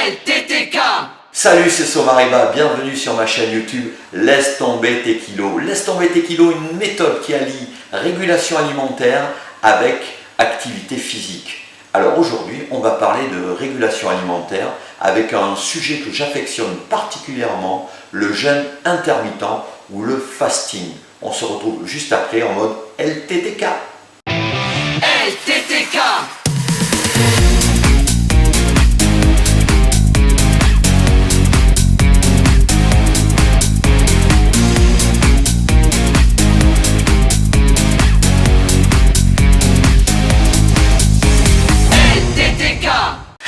LTTK. Salut, c'est Somariba, bienvenue sur ma chaîne YouTube Laisse tomber tes kilos. Laisse tomber tes kilos, une méthode qui allie régulation alimentaire avec activité physique. Alors aujourd'hui, on va parler de régulation alimentaire avec un sujet que j'affectionne particulièrement, le jeûne intermittent ou le fasting. On se retrouve juste après en mode LTTK. LTTK.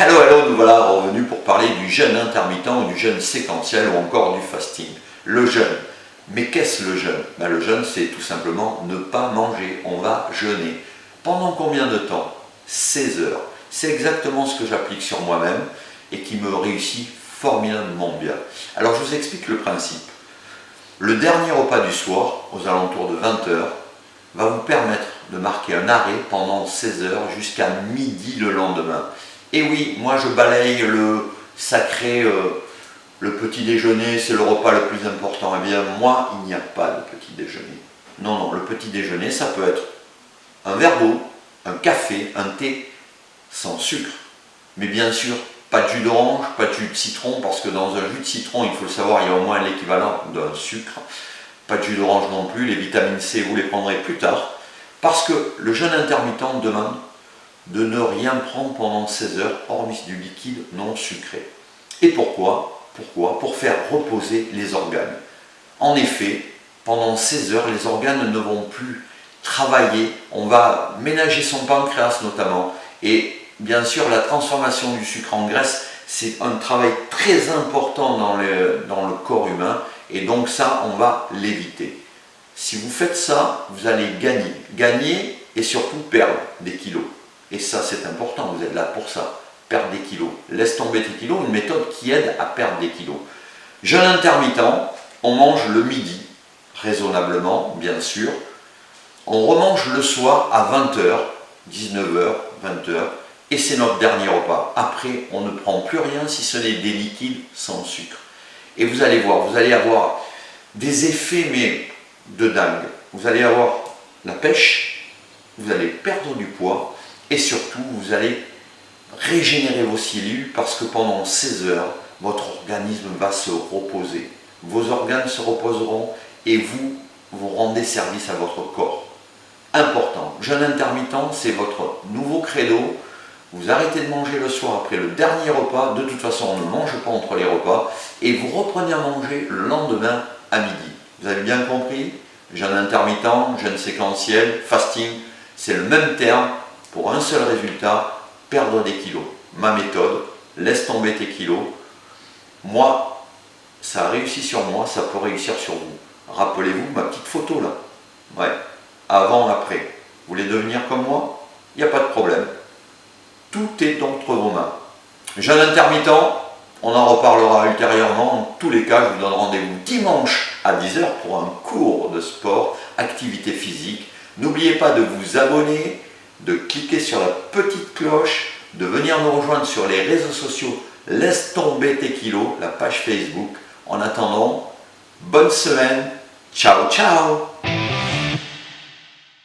Hello, nous voilà revenus pour parler du jeûne intermittent ou du jeûne séquentiel ou encore du fasting. Le jeûne. Mais qu'est-ce le jeûne? Le jeûne, c'est tout simplement ne pas manger. On va jeûner. Pendant combien de temps? 16 heures. C'est exactement ce que j'applique sur moi-même et qui me réussit formidablement bien. Alors je vous explique le principe. Le dernier repas du soir, aux alentours de 20 heures, va vous permettre de marquer un arrêt pendant 16 heures jusqu'à midi le lendemain. Et oui, moi je balaye le sacré, le petit déjeuner, c'est le repas le plus important. Eh bien moi, il n'y a pas de petit déjeuner. Non, le petit déjeuner, ça peut être un verre d'eau, un café, un thé, sans sucre. Mais bien sûr, pas de jus d'orange, pas de jus de citron, parce que dans un jus de citron, il faut le savoir, il y a au moins l'équivalent d'un sucre. Pas de jus d'orange non plus, les vitamines C, vous les prendrez plus tard. Parce que le jeûne intermittent demande de ne rien prendre pendant 16 heures, hormis du liquide non sucré. Et pourquoi? Pour faire reposer les organes. En effet, pendant 16 heures, les organes ne vont plus travailler. On va ménager son pancréas notamment. Et bien sûr, la transformation du sucre en graisse, c'est un travail très important dans le corps humain. Et donc ça, on va l'éviter. Si vous faites ça, vous allez gagner et surtout perdre des kilos. Et ça, c'est important, vous êtes là pour ça, perdre des kilos. Laisse tomber tes kilos, une méthode qui aide à perdre des kilos. Jeûne intermittent, on mange le midi, raisonnablement, bien sûr. On remange le soir à 20h, 19h, 20h, et c'est notre dernier repas. Après, on ne prend plus rien si ce n'est des liquides sans sucre. Et vous allez voir, vous allez avoir des effets, mais de dingue. Vous allez avoir la pêche, vous allez perdre du poids, et surtout, vous allez régénérer vos cellules parce que pendant 16 heures, votre organisme va se reposer. Vos organes se reposeront et vous rendez service à votre corps. Important. Jeûne intermittent, c'est votre nouveau credo. Vous arrêtez de manger le soir après le dernier repas. De toute façon, on ne mange pas entre les repas. Et vous reprenez à manger le lendemain à midi. Vous avez bien compris? Jeûne intermittent, jeûne séquentiel, fasting, c'est le même terme. Pour un seul résultat, perdre des kilos. Ma méthode, laisse tomber tes kilos. Moi, ça a réussi sur moi, ça peut réussir sur vous. Rappelez-vous ma petite photo là. Ouais, avant, après. Vous voulez devenir comme moi? Il n'y a pas de problème. Tout est entre vos mains. Jeûne intermittent, on en reparlera ultérieurement. En tous les cas, je vous donne rendez-vous dimanche à 10h pour un cours de sport, activité physique. N'oubliez pas de vous abonner, de cliquer sur la petite cloche, de venir nous rejoindre sur les réseaux sociaux Laisse tomber tes kilos, la page Facebook. En attendant, bonne semaine, ciao ciao.